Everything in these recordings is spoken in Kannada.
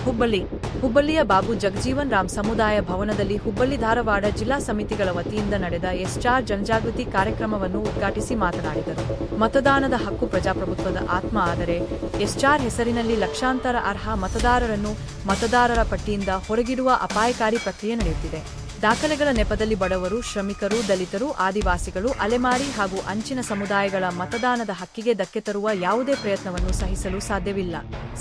ಹುಬ್ಬಳ್ಳಿಯ ಬಾಬು ಜಗಜೀವನ್ ರಾಮ್ ಸಮುದಾಯ ಭವನದಲ್ಲಿ ಹುಬ್ಬಳ್ಳಿ ಧಾರವಾಡ ಜಿಲ್ಲಾ ಸಮಿತಿಗಳ ವತಿಯಿಂದ ನಡೆದ ಎಸ್ಟಾರ್ ಜನಜಾಗೃತಿ ಕಾರ್ಯಕ್ರಮವನ್ನು ಉದ್ಘಾಟಿಸಿ ಮಾತನಾಡಿದರು. ಮತದಾನದ ಹಕ್ಕು ಪ್ರಜಾಪ್ರಭುತ್ವದ ಆತ್ಮ. ಆದರೆ ಎಸ್ಟಾರ್ ಹೆಸರಿನಲ್ಲಿ ಲಕ್ಷಾಂತರ ಅರ್ಹ ಮತದಾರರನ್ನು ಮತದಾರರ ಪಟ್ಟಿಯಿಂದ ಹೊರಗಿಡುವ ಅಪಾಯಕಾರಿ ಪ್ರಕ್ರಿಯೆ ನಡೆಯುತ್ತಿದೆ. ದಾಖಲೆಗಳ ನೆಪದಲ್ಲಿ ಬಡವರು, ಶ್ರಮಿಕರು, ದಲಿತರು, ಆದಿವಾಸಿಗಳು, ಅಲೆಮಾರಿ ಹಾಗೂ ಅಂಚಿನ ಸಮುದಾಯಗಳ ಮತದಾನದ ಹಕ್ಕಿಗೆ ಧಕ್ಕೆ ತರುವ ಯಾವುದೇ ಪ್ರಯತ್ನವನ್ನು ಸಹಿಸಲು ಸಾಧ್ಯವಿಲ್ಲ.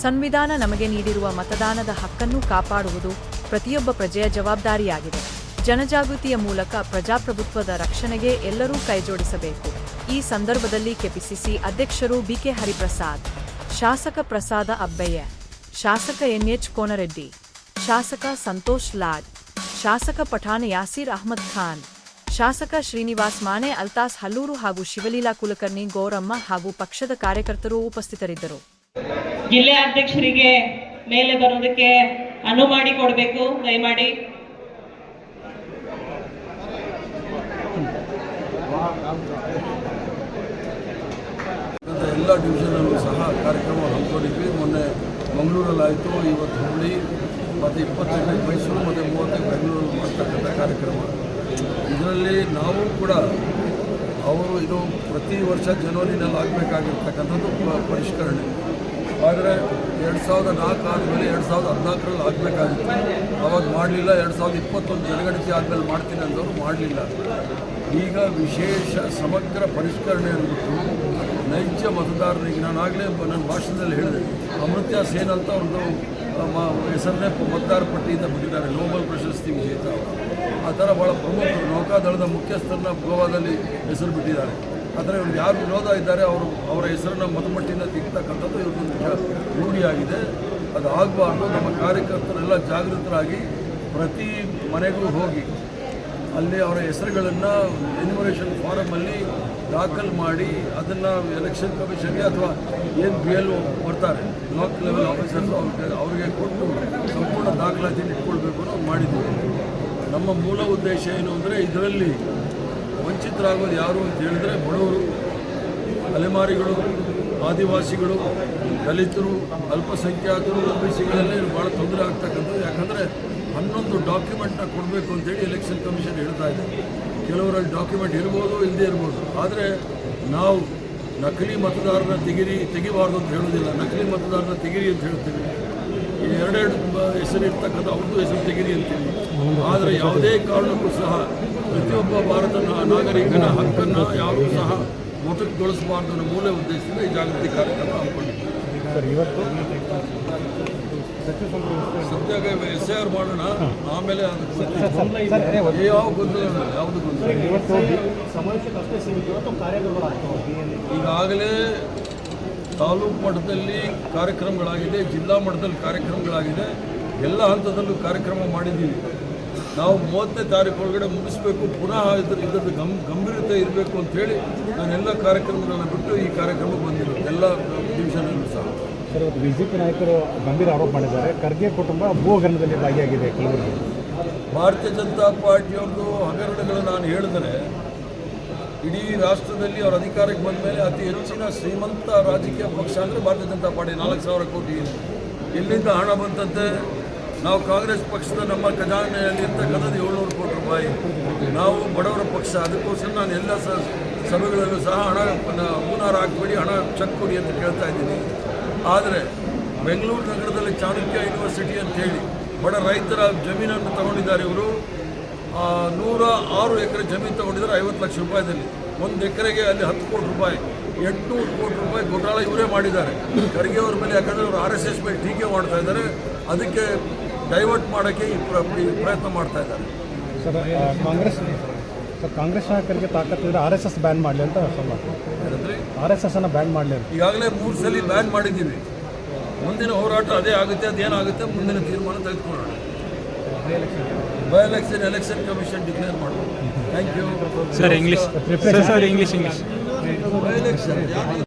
ಸಂವಿಧಾನ ನಮಗೆ ನೀಡಿರುವ ಮತದಾನದ ಹಕ್ಕನ್ನು ಕಾಪಾಡುವುದು ಪ್ರತಿಯೊಬ್ಬ ಪ್ರಜೆಯ ಜವಾಬ್ದಾರಿಯಾಗಿದೆ. ಜನಜಾಗೃತಿಯ ಮೂಲಕ ಪ್ರಜಾಪ್ರಭುತ್ವದ ರಕ್ಷಣೆಗೆ ಎಲ್ಲರೂ ಕೈಜೋಡಿಸಬೇಕು. ಈ ಸಂದರ್ಭದಲ್ಲಿ ಕೆಪಿಸಿಸಿ ಅಧ್ಯಕ್ಷರು ಬಿಕೆ ಹರಿಪ್ರಸಾದ್, ಶಾಸಕ ಪ್ರಸಾದ ಅಬ್ಬಯ್ಯ, ಶಾಸಕ ಎನ್ಎಚ್ ಕೋನರೆಡ್ಡಿ, ಶಾಸಕ ಸಂತೋಷ್ ಲಾಡ್, ಶಾಸಕ ಪಠಾಣ ಯಾಸೀರ್ ಅಹಮದ್ ಖಾನ್, ಶಾಸಕ ಶ್ರೀನಿವಾಸ್ ಮಾನೆ, ಅಲ್ತಾಸ್ ಹಲ್ಲೂರು ಹಾಗೂ ಶಿವಲೀಲಾ ಕುಲಕರ್ಣಿ, ಗೌರಮ್ಮ ಹಾಗೂ ಪಕ್ಷದ ಕಾರ್ಯಕರ್ತರು ಉಪಸ್ಥಿತರಿದ್ದರು. ಜಿಲ್ಲೆ ಅಧ್ಯಕ್ಷರಿಗೆ ಮೇಲೆ ಬರೋದಕ್ಕೆ ಅನುವು ಮಾಡಿಕೊಡಬೇಕು ದಯಮಾಡಿ. ಎಲ್ಲ ಡಿವಿಷನಲ್ಲೂ ಸಹ ಕಾರ್ಯಕ್ರಮ ಹಮ್ಮಿಕೊಂಡಿದ್ವಿ. ಮೊನ್ನೆ ಮಂಗಳೂರಲ್ಲಾಯಿತು, ಇವತ್ತು ಹುಬ್ಬಳ್ಳಿ ಮತ್ತು 28 ಮೈಸೂರು ಮತ್ತು 30 ಬೆಂಗಳೂರಲ್ಲಿ ಮಾಡ್ತಕ್ಕಂಥ ಕಾರ್ಯಕ್ರಮ. ಇದರಲ್ಲಿ ನಾವು ಕೂಡ ಇದು ಪ್ರತಿ ವರ್ಷ ಜನವರಿನಲ್ಲಿ ಆಗಬೇಕಾಗಿರ್ತಕ್ಕಂಥದ್ದು ಪರಿಷ್ಕರಣೆ. ಆದರೆ 2004 ಆದಮೇಲೆ 2014ರಲ್ಲಿ ಆಗಬೇಕಾಗಿತ್ತು, ಅವಾಗ ಮಾಡಲಿಲ್ಲ. 2021 ಜನಗಣತಿ ಆದಮೇಲೆ ಮಾಡ್ತೀನಿ ಅಂದವರು ಮಾಡಲಿಲ್ಲ. ಈಗ ವಿಶೇಷ ಸಮಗ್ರ ಪರಿಷ್ಕರಣೆ ಅಂದ್ಬಿಟ್ಟು ನೈಜ ಮತದಾರರಿಗೆ, ನಾನಾಗಲೇ ನನ್ನ ಭಾಷಣದಲ್ಲಿ ಹೇಳಿದೆ, ಅಮೃತ್ಯ ಸೇನ್ ಅಂತ ಒಂದು ಹೆಸರನ್ನೇ ಮತದಾರ ಪಟ್ಟಿಯಿಂದ ಬಿಟ್ಟಿದ್ದಾರೆ, ನೋಬೆಲ್ ಪ್ರಶಸ್ತಿ ವಿಜೇತ. ಆ ಥರ ಭಾಳ ಪ್ರಮುಖರು, ನೌಕಾದಳದ ಮುಖ್ಯಸ್ಥರನ್ನ ಗೋವಾದಲ್ಲಿ ಹೆಸರು ಬಿಟ್ಟಿದ್ದಾರೆ. ಆದರೆ ಇವ್ರಿಗೆ ಯಾರು ವಿರೋಧ ಇದ್ದಾರೆ ಅವರ ಹೆಸರನ್ನು ಮತಪಟ್ಟಿಯಿಂದ ತೆಗಿತಕ್ಕಂಥದ್ದು ಇವ್ರದ್ದು ರೂಢಿಯಾಗಿದೆ. ಅದು ಆಗಬಾರ್ದು. ನಮ್ಮ ಕಾರ್ಯಕರ್ತರೆಲ್ಲ ಜಾಗೃತರಾಗಿ ಪ್ರತಿ ಮನೆಗೂ ಹೋಗಿ ಅಲ್ಲಿ ಅವರ ಹೆಸರುಗಳನ್ನು ಎನ್ಯುಮರೇಷನ್ ಫಾರಮಲ್ಲಿ ದಾಖಲು ಮಾಡಿ ಅದನ್ನು ಎಲೆಕ್ಷನ್ ಕಮಿಷನ್ಗೆ ಅಥವಾ ಏನು BLO ಬರ್ತಾರೆ, ಬ್ಲಾಕ್ ಲೆವೆಲ್ ಆಫೀಸರ್ಸ್, ಅವ್ರಿಗೆ ಕೊಟ್ಟು ಸಂಪೂರ್ಣ ದಾಖಲಾತಿಯನ್ನು ಇಟ್ಕೊಳ್ಬೇಕು ಅನ್ನೋದು ಮಾಡಿದ್ದೀವಿ. ನಮ್ಮ ಮೂಲ ಉದ್ದೇಶ ಏನು ಅಂದರೆ ಇದರಲ್ಲಿ ವಂಚಿತರಾಗೋದು ಯಾರು ಅಂತ ಹೇಳಿದ್ರೆ ಬಡವರು, ಅಲೆಮಾರಿಗಳು, ಆದಿವಾಸಿಗಳು, ದಲಿತರು, ಅಲ್ಪಸಂಖ್ಯಾತರು, OBCಗಳಲ್ಲೇ ಭಾಳ ತೊಂದರೆ ಆಗ್ತಕ್ಕಂಥದ್ದು. ಯಾಕಂದರೆ 11 ಡಾಕ್ಯುಮೆಂಟ್ನ ಕೊಡಬೇಕು ಅಂತೇಳಿ ಎಲೆಕ್ಷನ್ ಕಮಿಷನ್ ಹೇಳ್ತಾ ಇದೆ. ಕೆಲವರಲ್ಲಿ ಡಾಕ್ಯುಮೆಂಟ್ ಇರ್ಬೋದು, ಇಲ್ಲದೇ ಇರ್ಬೋದು. ಆದರೆ ನಾವು ನಕಲಿ ಮತದಾರನ ತೆಗಿಬಾರ್ದು ಅಂತ ಹೇಳೋದಿಲ್ಲ. ನಕಲಿ ಮತದಾರನ ತೆಗಿರಿ ಅಂತ ಹೇಳ್ತೀವಿ. ಈ 2 ಹೆಸರು ಇರ್ತಕ್ಕಂಥ ಅವ್ರದ್ದು ಹೆಸರು ತೆಗಿರಿ ಅಂತೀವಿ. ಆದರೆ ಯಾವುದೇ ಕಾರಣಕ್ಕೂ ಸಹ ಪ್ರತಿಯೊಬ್ಬ ಭಾರತ ನಾಗರಿಕನ ಹಕ್ಕನ್ನು ಯಾರೂ ಸಹ ಮೊಟಕುಗೊಳಿಸಬಾರ್ದು ಅನ್ನೋ ಮೂಲ ಉದ್ದೇಶದಿಂದ ಈ ಜಾಗೃತಿ ಕಾರ್ಯಕ್ರಮ ಹಮ್ಮಿಕೊಂಡಿದ್ದೀವಿ. ಸದ್ಯಾಗ SIR ಮಾಡೋಣ, ಆಮೇಲೆ ಯಾವ ಗೊಂದಲ ಯಾವುದು ಗೊಂದಲ. ಈಗಾಗಲೇ ತಾಲೂಕು ಮಟ್ಟದಲ್ಲಿ ಕಾರ್ಯಕ್ರಮಗಳಾಗಿದೆ, ಜಿಲ್ಲಾ ಮಟ್ಟದಲ್ಲಿ ಕಾರ್ಯಕ್ರಮಗಳಾಗಿದೆ. ಎಲ್ಲ ಹಂತದಲ್ಲೂ ಕಾರ್ಯಕ್ರಮ ಮಾಡಿದ್ದೀವಿ. ನಾವು 30ನೇ ತಾರೀಕು ಒಳಗಡೆ ಮುಗಿಸ್ಬೇಕು. ಪುನಃ ಇದರದ್ದು ಗಂಭೀರತೆ ಇರಬೇಕು ಅಂಥೇಳಿ ನಾನೆಲ್ಲ ಕಾರ್ಯಕ್ರಮಗಳನ್ನ ಬಿಟ್ಟು ಈ ಕಾರ್ಯಕ್ರಮಕ್ಕೆ ಬಂದಿರೋದು ಎಲ್ಲ ಡಿವಿಷನಲ್ಲೂ ಸಹ. ಸರ್, ಇವತ್ತು BJP ನಾಯಕರು ಗಂಭೀರ ಆರೋಪ ಮಾಡಿದ್ದಾರೆ. ಖರ್ಗೆ ಕುಟುಂಬ ಭೂ ಹಗರಣದಲ್ಲಿ ಭಾಗಿಯಾಗಿದೆ ಕಲಬುರಗಿ. ಭಾರತೀಯ ಜನತಾ ಪಾರ್ಟಿಯವ್ರದ್ದು ಹಗರಣಗಳು ನಾನು ಹೇಳಿದರೆ ಇಡೀ ರಾಷ್ಟ್ರದಲ್ಲಿ ಅವ್ರ ಅಧಿಕಾರಕ್ಕೆ ಬಂದ ಮೇಲೆ ಅತಿ ಹೆಚ್ಚಿನ ಶ್ರೀಮಂತ ರಾಜಕೀಯ ಪಕ್ಷ ಅಂದರೆ ಭಾರತೀಯ ಜನತಾ ಪಾರ್ಟಿ. 4,000 ಕೋಟಿ ಎಲ್ಲಿಂದ ಹಣ ಬಂತಂತೆ? ನಾವು ಕಾಂಗ್ರೆಸ್ ಪಕ್ಷದ ನಮ್ಮ ಖಜಾನೆಯಲ್ಲಿ ಇರ್ತಕ್ಕಂಥದ್ದು 700 ಕೋಟಿ ರೂಪಾಯಿ. ನಾವು ಬಡವರ ಪಕ್ಷ. ಅದಕ್ಕೋಸ್ಕರ ನಾನು ಎಲ್ಲ ಸಭೆಗಳಲ್ಲೂ ಸಹ ಹೂನಾರ ಹಾಕ್ಬೇಡಿ, ಹಣ ಚೆಕ್ ಕೊಡಿ ಅಂತ ಕೇಳ್ತಾ ಇದ್ದೀನಿ. ಆದರೆ ಬೆಂಗಳೂರು ನಗರದಲ್ಲಿ ಚಾಣಕ್ಯ ಯೂನಿವರ್ಸಿಟಿ ಅಂತೇಳಿ ಬಡ ರೈತರ ಜಮೀನನ್ನು ತಗೊಂಡಿದ್ದಾರೆ ಇವರು. 106 ಎಕರೆ ಜಮೀನು ತಗೊಂಡಿದ್ದಾರೆ 50 ಲಕ್ಷ ರೂಪಾಯಿದಲ್ಲಿ. 1 ಎಕರೆಗೆ ಅಲ್ಲಿ 10 ಕೋಟಿ ರೂಪಾಯಿ, 800 ಕೋಟಿ ರೂಪಾಯಿ ಘೋಟಾಳ ಇವರೇ ಮಾಡಿದ್ದಾರೆ. ಖರ್ಗೆ ಅವ್ರ ಮೇಲೆ. ಯಾಕಂದರೆ ಅವರು RSS ಮೇಲೆ ಟೀಕೆ ಮಾಡ್ತಾ ಇದ್ದಾರೆ, ಅದಕ್ಕೆ ಡೈವರ್ಟ್ ಮಾಡೋಕ್ಕೆ ಈ ಪ್ರಯತ್ನ ಮಾಡ್ತಾ ಇದ್ದಾರೆ. ಕಾಂಗ್ರೆಸ್ ನಾಯಕರಿಗೆ ತಾಕತ್ತಿದ್ರೆ RSS ಬ್ಯಾನ್ ಮಾಡಲಿ ಅಂತ ಏನಂದರೆ RSS ಅನ್ನು ಬ್ಯಾನ್ ಮಾಡಲಿ. ಈಗಾಗಲೇ 3 ಸಲ ಬ್ಯಾನ್ ಮಾಡಿದ್ದೀವಿ. ಮುಂದಿನ ಹೋರಾಟ ಅದೇ ಆಗುತ್ತೆ. ಅದೇನಾಗುತ್ತೆ ಮುಂದಿನ ತೀರ್ಮಾನ ತೆಗೆದುಕೊಳ್ಳೋಣ. ಬೈ ಎಲೆಕ್ಷನ್ ಕಮಿಷನ್ ಡಿಕ್ಲೇರ್ ಮಾಡೋಣ. Thank you sir. English by election